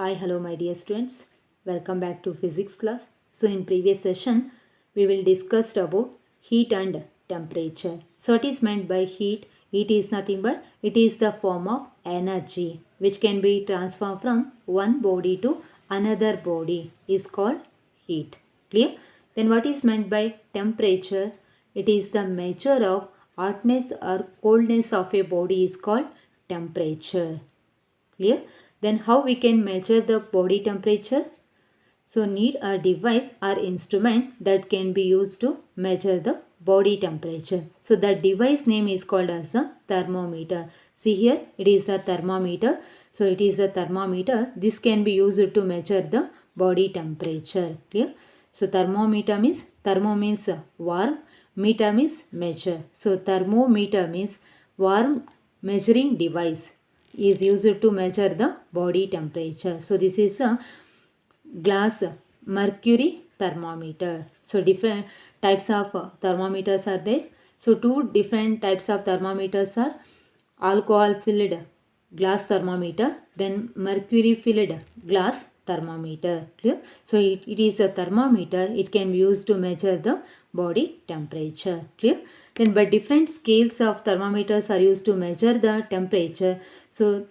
Hi, hello my dear students. Welcome back to physics class. So in previous session, we will discuss about heat and temperature. So what is meant by heat? Heat is nothing but it is the form of energy which can be transformed from one body to another body is called heat. Clear? Then what is meant by temperature? It is the measure of hotness or coldness of a body is called temperature. Clear? Then how we can measure the body temperature? So need a device or instrument that can be used to measure the body temperature. So that device name is called as a thermometer. See here, it is a thermometer. So it is a thermometer. This can be used to measure the body temperature. Clear? So thermometer means, thermo means warm, meter means measure. So thermometer means warm measuring device is used to measure the body temperature. So this is a glass mercury thermometer. So different types of thermometers are there. So two different types of thermometers are alcohol filled glass thermometer, then mercury filled glass thermometer. Clear? So it is a thermometer. It can be used to measure the body temperature. Clear? Then but different scales of thermometers are used to measure the temperature. So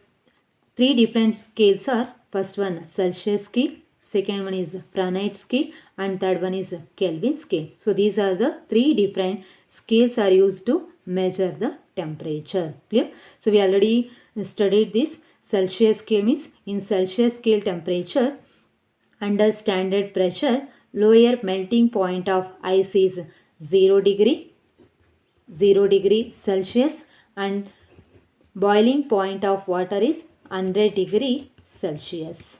three different scales are, first one Celsius scale, second one is Fahrenheit scale, and third one is Kelvin scale. So these are the three different scales are used to measure the temperature. Clear? So we already studied this. Celsius scale means in Celsius scale temperature under standard pressure lower melting point of ice is 0 degree Celsius and boiling point of water is 100 degree Celsius.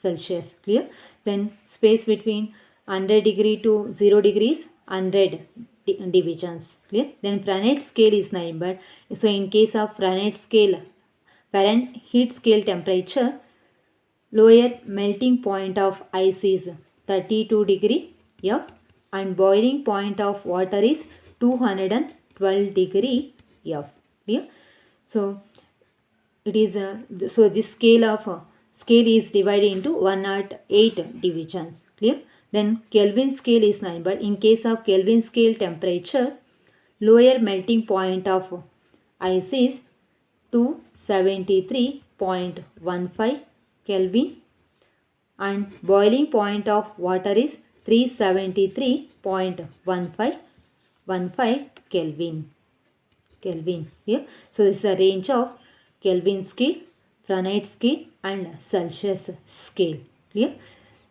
Clear? Then space between 100 degree to 0 degrees 100 divisions. Clear? Then Fahrenheit scale is 9, but so in case of Fahrenheit scale temperature, lower melting point of ice is 32 degree F and boiling point of water is 212 degree F. Clear? So it is so this scale is divided into 108 divisions. Clear? Then Kelvin scale is 9, but in case of Kelvin scale temperature, lower melting point of ice is 273.15 Kelvin and boiling point of water is 373.15 Kelvin. Here. So this is a range of Kelvin scale, Fahrenheit scale and Celsius scale. Clear?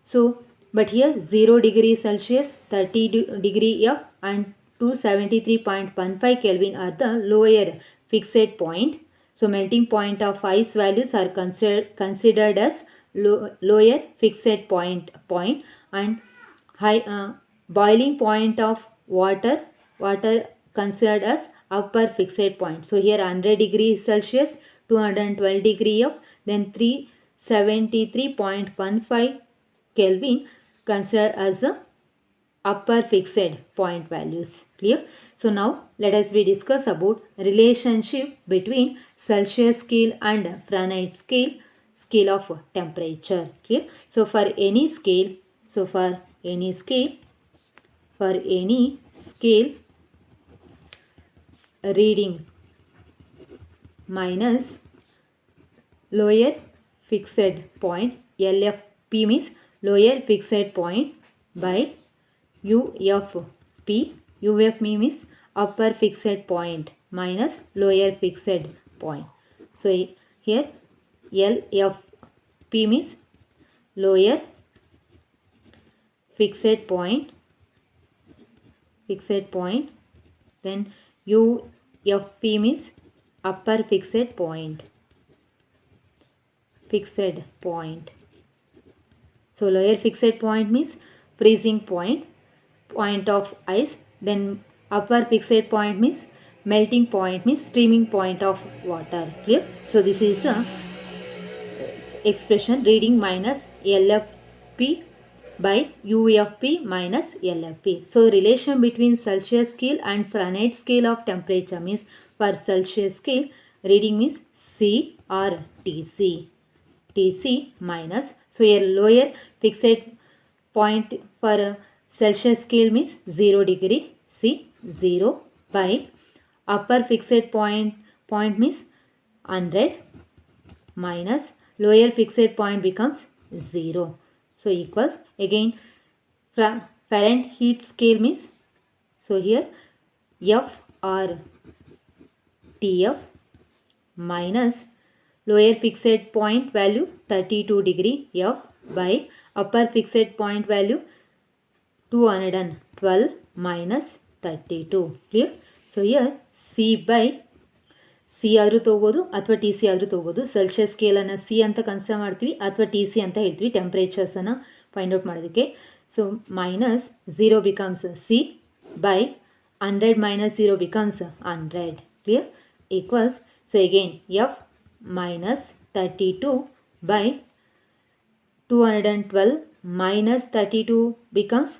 So but here 0 degree Celsius, 30 degree F and 273.15 Kelvin are the lower fixed point. So melting point of ice values are considered as lower fixed point and high boiling point of water considered as upper fixed point. So here 100 degree Celsius, 212 degree F, then 373.15 Kelvin considered as a upper fixed point values. Clear? So now let us discuss about relationship between Celsius scale and Fahrenheit scale of temperature. Clear? So for any scale reading minus lower fixed point, LFP means lower fixed point by UFP. UFP means upper fixed point minus lower fixed point. So here LFP means lower fixed point, then UFP means upper fixed point. So lower fixed point means freezing point of ice, then upper fixed point means melting point means steaming point of water. Clear? So this is a expression reading minus LFP by UFP minus LFP. So relation between Celsius scale and Fahrenheit scale of temperature means for Celsius scale reading means C or TC. Tc minus, so here lower fixed point for Celsius scale means 0 degree C, 0 by upper fixed point means 100 minus lower fixed point becomes 0. So equals again Fahrenheit scale means, so here F or TF minus lower fixed point value 32 degree F by upper fixed point value 212 minus 32. Clear? So here C by C ಆದರೂ ತೊಗೋಬೋದು ಅಥವಾ T C ಆದರೂ ತೊಗೋಬೋದು. Celsius ಸ್ಕೇಲನ್ನು C ಅಂತ consider ಮಾಡ್ತೀವಿ ಅಥವಾ T C ಅಂತ ಹೇಳ್ತೀವಿ ಟೆಂಪ್ರೇಚರ್ಸನ್ನು ಫೈಂಡ್ ಔಟ್ ಮಾಡೋದಕ್ಕೆ. So minus 0 becomes C by 100 minus 0 becomes 100. Clear? Equals, so again F minus 32 by 212 minus 32 becomes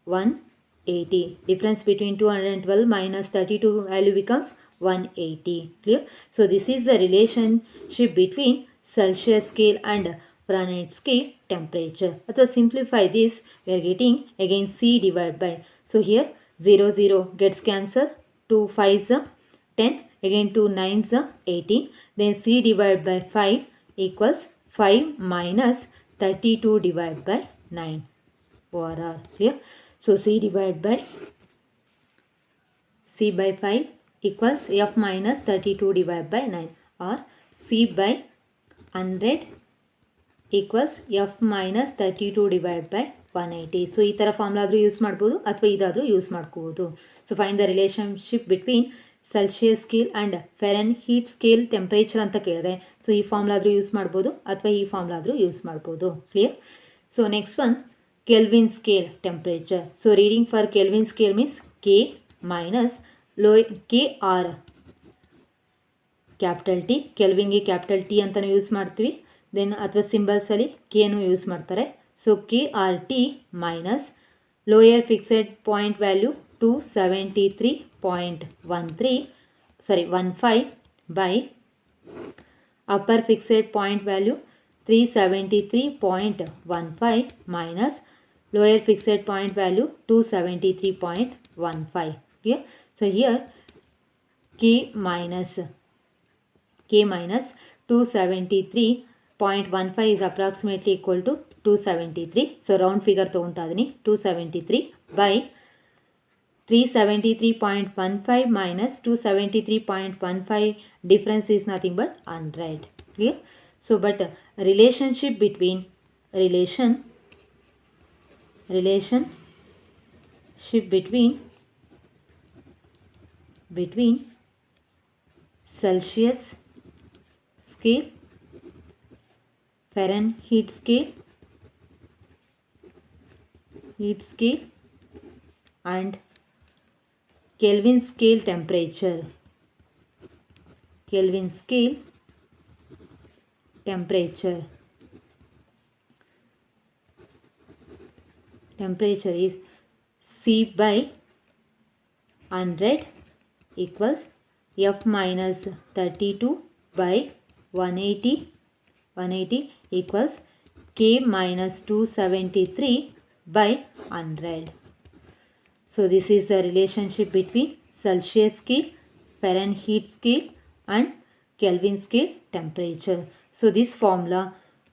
180. Difference between 212 minus 32 value becomes 180. Clear? So this is the relationship between Celsius scale and Fahrenheit scale temperature. To simplify this, we are getting again C divided by, so here 0 0 gets cancelled, 2 5s 10, again 2 9s 18, then C divided by 5 equals 5 minus 32 divided by 9 overall. Clear? So C divided by C by 5 equals F minus 32 divided by 9, or C by 100 equals F minus 32 divided by 180. So ಈ ಥರ formula ಆದರೂ use ಮಾಡ್ಬೋದು ಅಥವಾ ಇದಾದರೂ use ಮಾಡ್ಕೋಬೋದು. So find the relationship between Celsius scale and Fahrenheit scale temperature ಅಂತ ಕೇಳಿದ್ರೆ, so ಈ ಫಾರ್ಮುಲಾ ಆದರೂ ಯೂಸ್ ಮಾಡ್ಬೋದು ಅಥವಾ ಈ ಫಾರ್ಮುಲಾ ಆದರೂ ಯೂಸ್ ಮಾಡ್ಬೋದು. Clear? So next one Kelvin scale temperature. So reading for Kelvin scale means K minus K R capital T, ಕೆಲ್ವಿನ್ಗೆ ಕ್ಯಾಪಿಟಲ್ ಟಿ ಅಂತಲೂ ಯೂಸ್ ಮಾಡ್ತೀವಿ, ದೆನ್ ಅಥವಾ ಸಿಂಬಲ್ಸಲ್ಲಿ ಕೆನೂ ಯೂಸ್ ಮಾಡ್ತಾರೆ. So K R T minus lower fixed point value 273.15 by upper fixed point value 373.15 minus lower fixed point value 273.15. Okay? So here K minus 273.15 is approximately equal to 273. So round figure ತಗೊಂತಾ ಇದೀನಿ, 273 by 373.15 minus 273.15, difference is nothing but 100. Clear? So but relationship between Celsius scale, Fahrenheit scale, heat scale and Kelvin scale temperature. Kelvin scale temperature. Temperature is C by 100 equals F minus 32 by 180 equals K minus 273 by 100. So this is the relationship between Celsius scale, Fahrenheit scale and Kelvin scale temperature. So this formula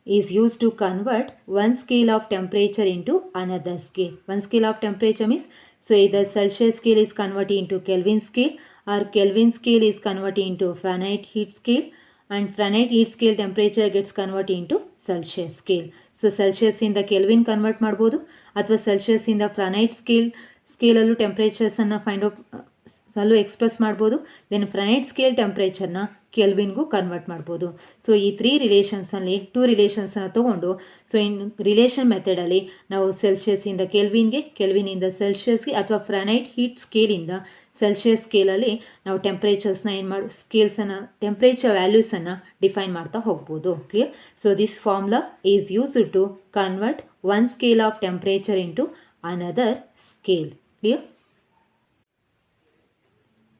is used to convert one scale of temperature into another scale. One scale of temperature means, so either Celsius scale is converted into Kelvin scale or Kelvin scale is converted into Fahrenheit heat scale and Fahrenheit heat scale temperature gets converted into Celsius scale. So Celsius ಇಂದ kelvin convert ಮಾಡ್ಬೋದು ಅಥವಾ Celsius ಇಂದ ಫ್ರಾನೈಟ್ ಸ್ಕೇಲಲ್ಲೂ ಟೆಂಪ್ರೇಚರ್ಸನ್ನು find out ಅಲ್ಲೂ express ಮಾಡ್ಬೋದು. Then ಫ್ರಾನೈಟ್ scale ಟೆಂಪ್ರೇಚರ್ನ ಕೆಲ್ವಿನ್ಗೂ convert ಮಾಡ್ಬೋದು. So ಈ 3 ರಿಲೇಷನ್ಸಲ್ಲಿ 2 ರಿಲೇಷನ್ಸನ್ನು ತೊಗೊಂಡು, so in relation ಮೆಥಡಲ್ಲಿ ನಾವು ಸೆಲ್ಸಿಯಸ್ಸಿಂದ ಕೆಲ್ವಿನ್ಗೆ, ಕೆಲ್ವಿನಿಂದ ಸೆಲ್ಸಿಯಸ್ಗೆ ಅಥವಾ ಫ್ರಾನೈಟ್ ಹೀಟ್ ಸ್ಕೇಲಿಂದ ಸೆಲ್ಸಿಯಸ್ ಸ್ಕೇಲಲ್ಲಿ ನಾವು ಟೆಂಪ್ರೇಚರ್ಸ್ನ ಸ್ಕೇಲ್ಸನ್ನು ಟೆಂಪ್ರೇಚರ್ ವ್ಯಾಲ್ಯೂಸನ್ನು ಡಿಫೈನ್ ಮಾಡ್ತಾ ಹೋಗ್ಬೋದು. Clear? So this formula is used to convert one scale of temperature into another scale. Clear?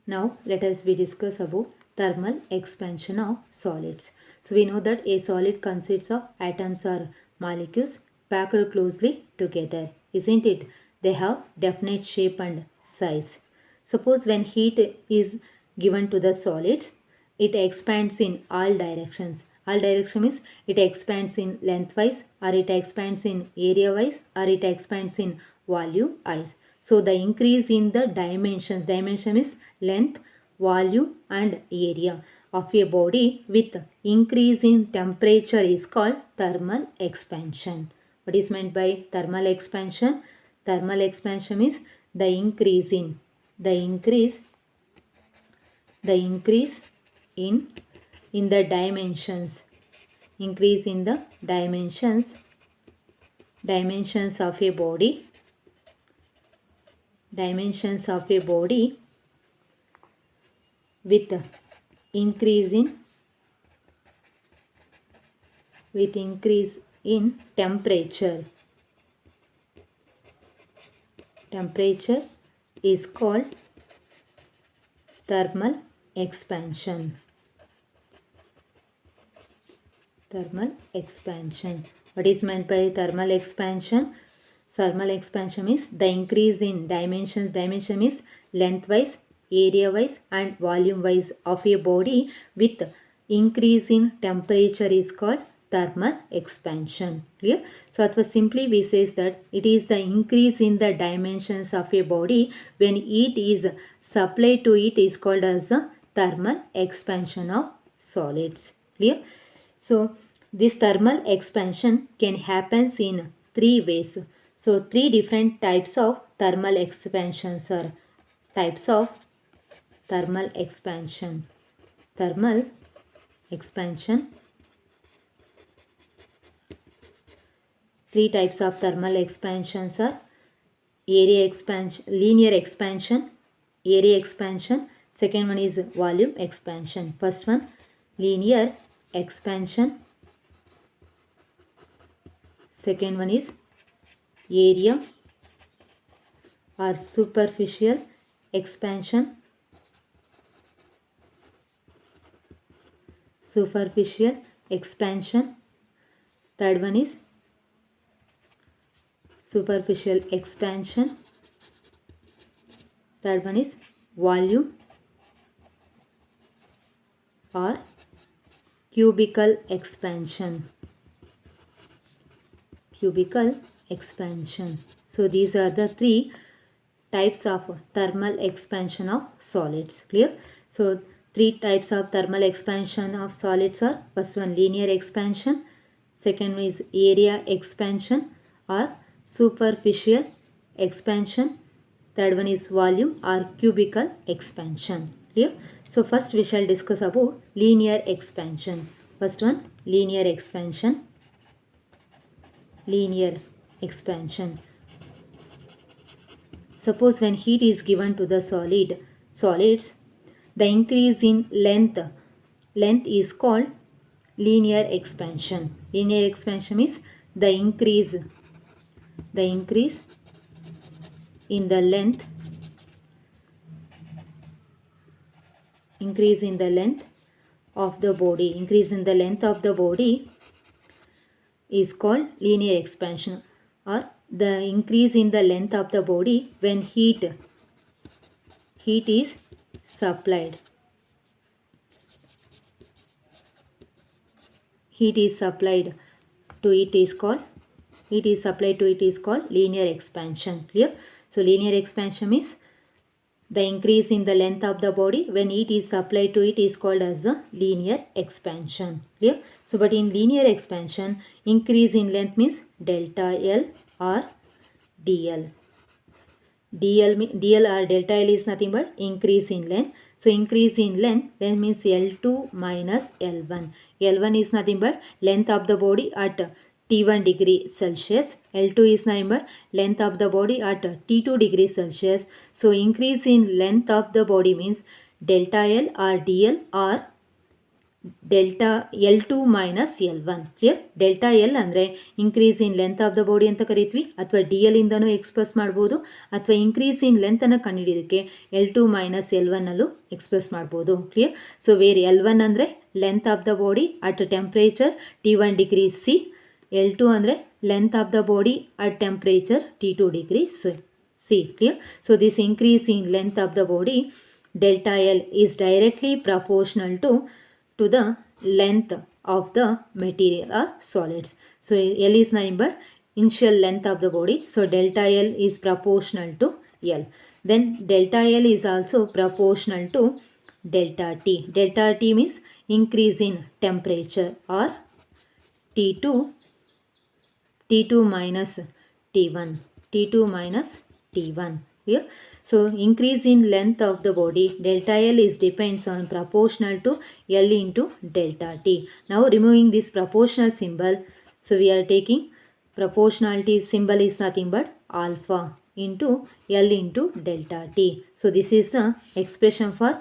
Now let us discuss about thermal expansion of solids. So we know that a solid consists of atoms or molecules packed closely together, isn't it? They have definite shape and size. Suppose when heat is given to the solids, it expands in all directions. All direction means it expands in lengthwise, or it expands in area wise, or it expands in volume wise. So the increase in the dimension is length, volume and area of a body with increase in temperature is called thermal expansion. What is meant by thermal expansion? Thermal expansion is the increase in the dimensions, increase in the dimensions of a body, with increase in temperature. Temperature is called thermal expansion. Thermal expansion. What is meant by thermal expansion? Thermal expansion is the increase in dimensions. Dimension is lengthwise, area wise and volume wise of a body with increase in temperature is called thermal expansion. Clear? So that was simply we says that it is the increase in the dimensions of a body when heat is supplied to it is called as a thermal expansion of solids. Clear? So this thermal expansion can happen in three ways. So three different types of thermal expansions are types of thermal expansion. Thermal expansion. Three types of thermal expansions are area expansion, linear expansion, area expansion. Second one is volume expansion. First one, linear expansion. Second one is area or superficial expansion. Superficial expansion. Third one is superficial expansion. Third one is volume or cubical expansion. Cubical expansion. So these are the three types of thermal expansion of solids. Clear? So three types of thermal expansion of solids are: first one linear expansion, second one is area expansion or superficial expansion, third one is volume or cubical expansion. Clear? So first we shall discuss about linear expansion. First one, linear expansion. Linear expansion. Suppose when heat is given to the solids, the increase in length is called linear expansion. Linear expansion means the increase in the length of the body. Increase in the length of the body is called linear expansion, or the increase in the length of the body when heat is supplied. Heat is supplied to it is called linear expansion. Clear? So linear expansion means the increase in the length of the body when heat is supplied to it is called as a linear expansion. Clear? So but in linear expansion, increase in length means delta L or dl. dl or delta L is nothing but increase in length. So increase in length means L2 minus L1. L1 is nothing but length of the body at T1 degree Celsius. L2 is nothing but length of the body at T2 degree Celsius. So increase in length of the body means delta L or dl or delta L2 minus L1. Clear? Delta L ಅಂದರೆ increase in length of the body ಅಂತ ಕರಿತೀವಿ, ಅಥವಾ D L ಇಂದನೂ express ಮಾಡ್ಬೋದು, ಅಥವಾ increase in ಲೆಂತನ್ನು ಕಂಡುಹಿಡಿಯೋದಕ್ಕೆ L2 minus L1 ಅಲ್ಲೂ express ಮಾಡ್ಬೋದು. Clear? So where L1 ಅಂದರೆ length of the body at temperature T1 degree C, L2 ಅಂದರೆ length of the body at temperature T2 degree C. Clear? So this increase in length of the body delta L is directly proportional to the length of the material or solids. So L is nothing but initial length of the body. So delta L is proportional to L. Then delta L is also proportional to delta T. Delta T means increase in temperature, or T2 minus T1. T2 minus T1. Here. So increase in length of the body, delta L is depends on proportional to L into delta T. Now removing this proportional symbol, so we are taking proportionality symbol is nothing but alpha into L into delta T. So this is the expression for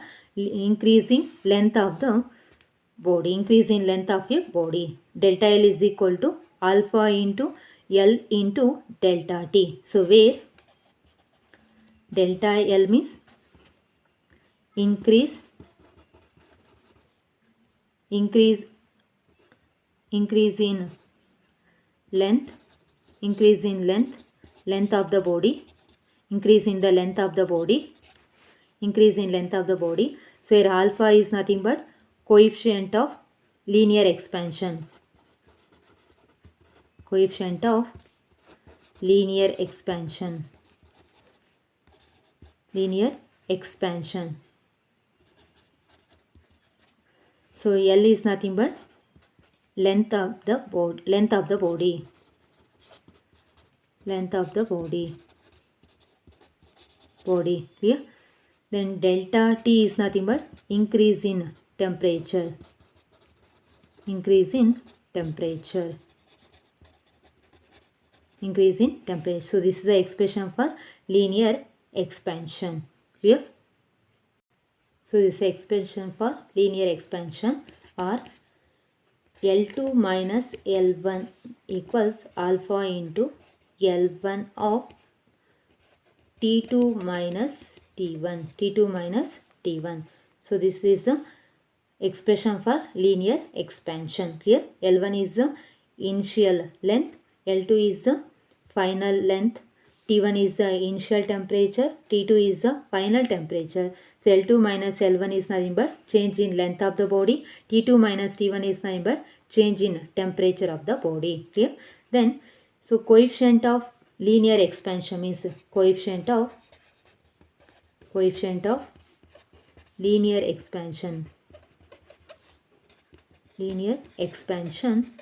increasing length of the body, increase in length of your body. Delta L is equal to alpha into L into delta T. So where delta L means increase in length, length of the body, increase in the length of the body, increase in length of the body. So here alpha is nothing but coefficient of linear expansion, coefficient of linear expansion, linear expansion. So L is nothing but length of the body, length of the body, length of the body. Clear? Then delta T is nothing but increase in temperature, increase in temperature, increase in temperature. So this is the expression for linear expansion. Clear? So this is expression for linear expansion, or L2 minus L1 equals alpha into L1 of T2 minus T1, T2 minus T1. So this is the expression for linear expansion. Clear? L1 is the initial length, L2 is the final length, T1 is the initial temperature, T2 is the final temperature. So L2 minus L1 is nothing but change in length of the body, T2 minus T1 is nothing but change in temperature of the body. Clear? Then so coefficient of linear expansion means coefficient of linear expansion, linear expansion.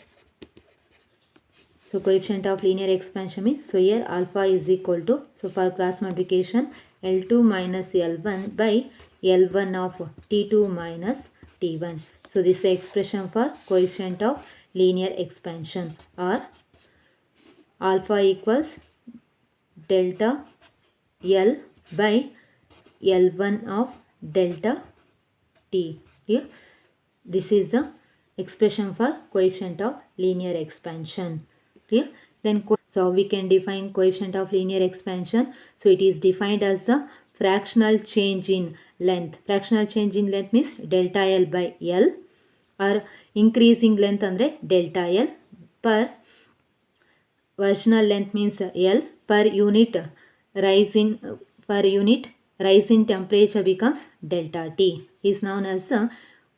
So coefficient of linear expansion means, so here alpha is equal to, so for cross multiplication, L2 minus L1 by L1 of T2 minus T1. So this is the expression for coefficient of linear expansion, or alpha equals delta L by L1 of delta T. Here, this is the expression for coefficient of linear expansion. Clear? Then so we can define coefficient of linear expansion. So it is defined as the fractional change in length. Fractional change in length means delta L by L, or increasing length andre delta L per versional length means L per unit rise in temperature becomes delta T, is known as the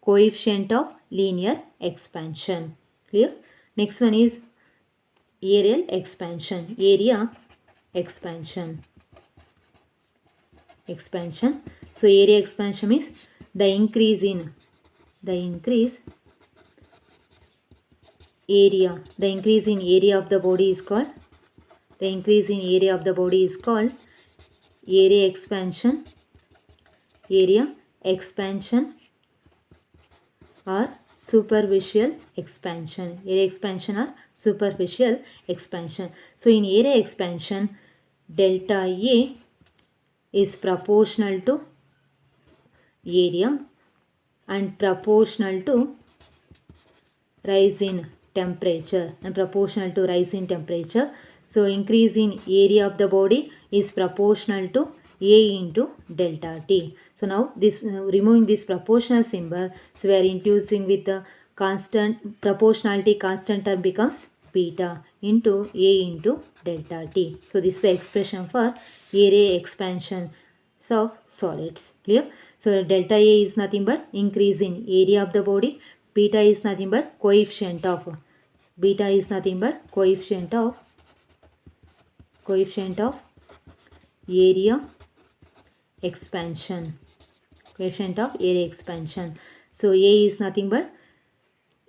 coefficient of linear expansion. Clear? Next one is area expansion. So area expansion means the increase in area, the increase in area of the body is called, the increase in area of the body is called area expansion, or superficial expansion, area expansion or superficial expansion. So in area expansion, delta A is proportional to area and proportional to rise in temperature and proportional to rise in temperature. So increase in area of the body is proportional to A into delta T. So now this removing this proportional symbol, so we are introducing with the constant proportionality constant term becomes beta into A into delta T. So this is the expression for area expansion of solids. Clear? So delta A is nothing but increase in area of the body. Beta is nothing but coefficient of area expansion. So A is nothing but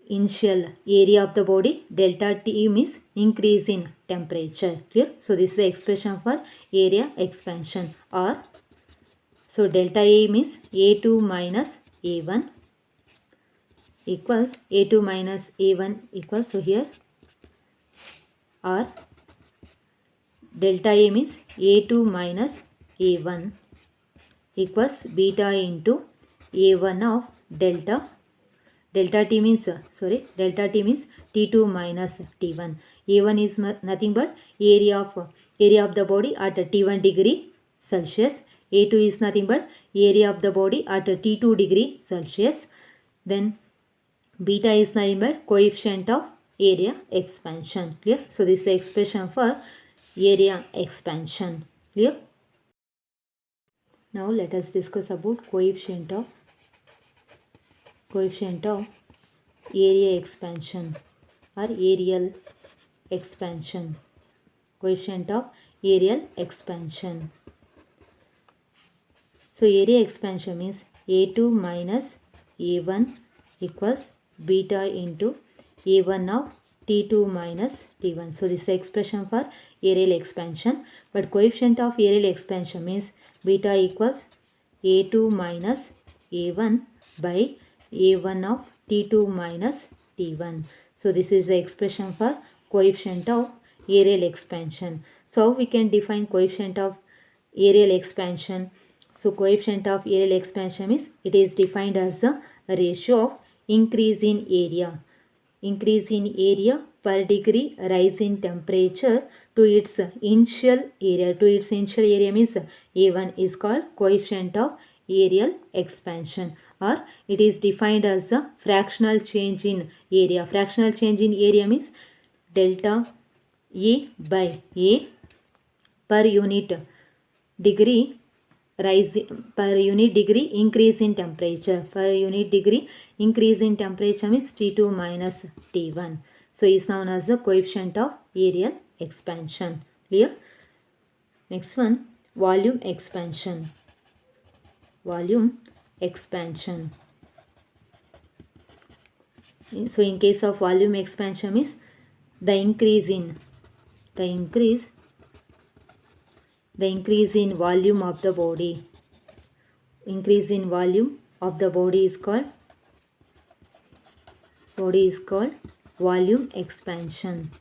initial area of the body. Delta T means increase in temperature. Clear? So this is the expression for area expansion. Or so delta A means A2 minus A1 equals A2 minus A1 equals, so here, or delta A means A2 minus A1 equals beta into A1 of delta T means T2 minus T1. A1 is nothing but area of the body at T1 degree Celsius. A2 is nothing but area of the body at T2 degree Celsius. Then beta is nothing but coefficient of area expansion. Clear? So this is the expression for area expansion. Clear? Now let us discuss about coefficient of area expansion or areal expansion. Coefficient of areal expansion. So area expansion means A2 minus A1 equals beta into A1 of T2 minus T1. So this is the expression for areal expansion. But coefficient of areal expansion means beta equals A2 minus A1 by A1 of T2 minus T1. So this is the expression for coefficient of areal expansion. So we can define coefficient of areal expansion. So coefficient of areal expansion is, it is defined as a ratio of increase in area per degree rise in temperature to its initial area. Means A1 is called coefficient of areal expansion, or it is defined as a fractional change in area. Fractional change in area means delta E by A per unit degree increase in temperature. Per unit degree increase in temperature means T2 minus T1. So is known as the coefficient of areal expansion. Clear? Next one, volume expansion. So in case of volume expansion means the increase in volume of the body. Increase in volume of the body is called volume expansion.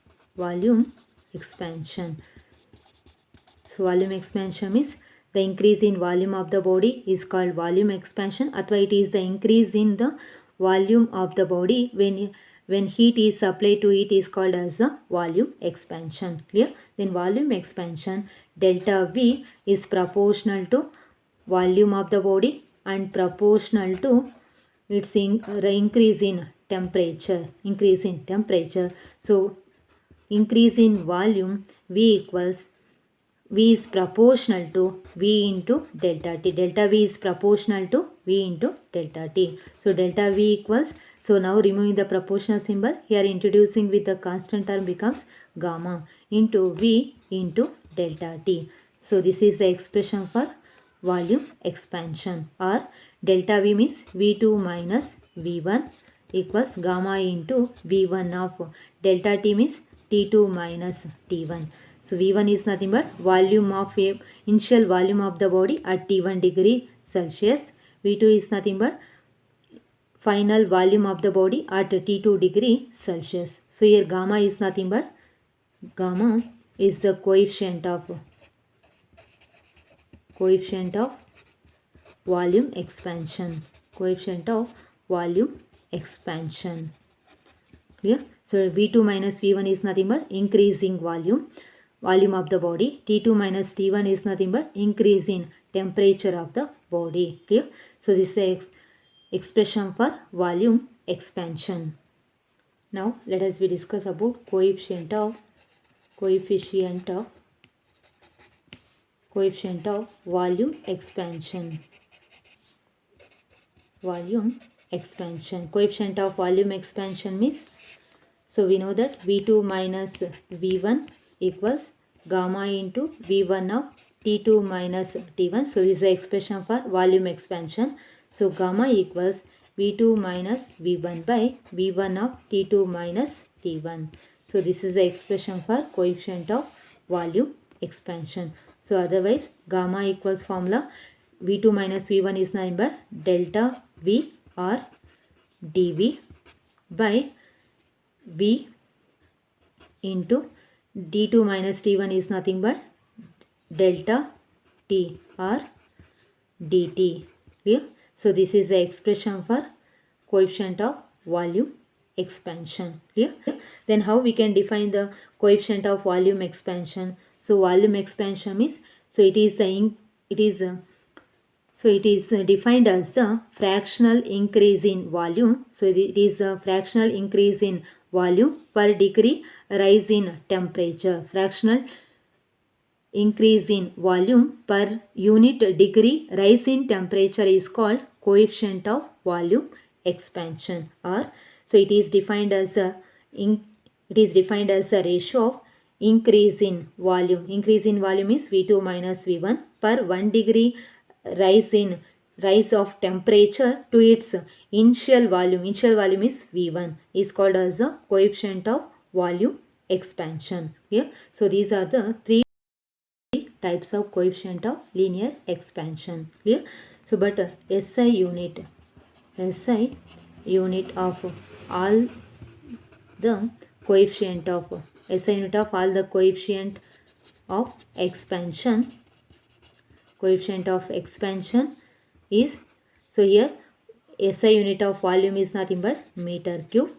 So volume expansion means the increase in volume of the body is called volume expansion. Athwa it is the increase in the volume of the body when heat is supplied to it is called as a volume expansion. Clear? Then volume expansion, delta V is proportional to volume of the body and proportional to its increase in temperature. So increase in volume, V is proportional to V into delta T. Delta V is proportional to V into delta T. So delta V equals, so now removing the proportional symbol, here introducing with the constant term becomes gamma into V into delta T. So this is the expression for volume expansion, or delta V means V2 minus V1 equals gamma into V1 of delta T means T2 minus T1. So V1 is nothing but initial volume of the body at T1 degree Celsius. V2 is nothing but final volume of the body at T2 degree Celsius. So here gamma is nothing but the coefficient of volume expansion. Clear? So V2 minus V1 is nothing but increasing volume of the body. T2 minus T1 is nothing but increase in temperature of the body. Clear? So this is expression for volume expansion. Now let us discuss about coefficient of volume expansion. Coefficient of volume expansion means, so we know that V2 minus V1 equals gamma into V1 of T2 minus T1. So this is the expression for volume expansion. So gamma equals V2 minus V1 by V1 of T2 minus T1. So this is the expression for coefficient of volume expansion. So otherwise gamma equals formula V2 minus V1 is nothing but delta V or dV by V into D2 minus T1 is nothing but delta T or dt. Clear? So this is the expression for coefficient of volume expansion. Clear? Then how we can define the coefficient of volume expansion? So volume expansion means, so it is defined as the fractional increase in volume. So it is a fractional increase in volume per degree rise in temperature. Fractional increase in volume per unit degree rise in temperature is called coefficient of volume expansion. Or so it is defined as a ratio of increase in volume. Increase in volume is V2 minus V1 per 1 degree rise of temperature to its initial volume. Initial volume is V1 is called as a coefficient of volume expansion. Yeah? So these are the three types of coefficient of linear expansion. Clear? So but SI unit of all the coefficient of expansion is, so here SI unit of volume is nothing but meter cube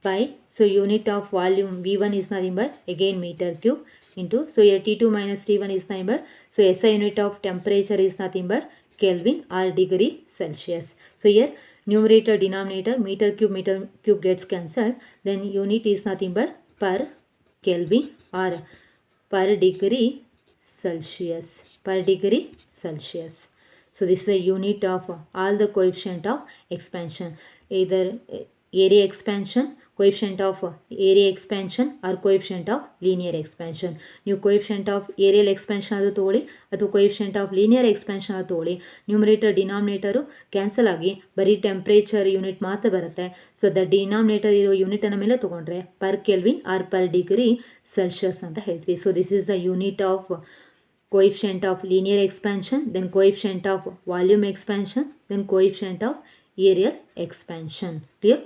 by, so unit of volume V1 is nothing but again meter cube into, so here T2 minus T1 is nothing but, so SI unit of temperature is nothing but Kelvin or degree Celsius. So here numerator denominator meter cube gets cancelled, then unit is nothing but per Kelvin or per degree Celsius. So this is the unit of all the coefficient of expansion, either area expansion, coefficient of area expansion or coefficient of linear expansion. ನೀವು coefficient of areal expansion ಅದು ತಗೊಳ್ಳಿ ಅಥವಾ coefficient of linear expansion ಅದು ತಗೊಳ್ಳಿ, numerator ಡಿನಾಮಿನೇಟರು cancel ಆಗಿ ಬರೀ temperature unit ಮಾತ್ರ ಬರುತ್ತೆ. ಸೊ ದ ಡಿನಾಮಿನೇಟರ್ ಇರೋ ಯೂನಿಟನ್ನು ಮೇಲೆ ತೊಗೊಂಡ್ರೆ per kelvin or per degree Celsius ಅಂತ ಹೇಳ್ತೀವಿ. So this is the unit of coefficient of linear expansion, then coefficient of volume expansion, then coefficient of areal expansion. Clear?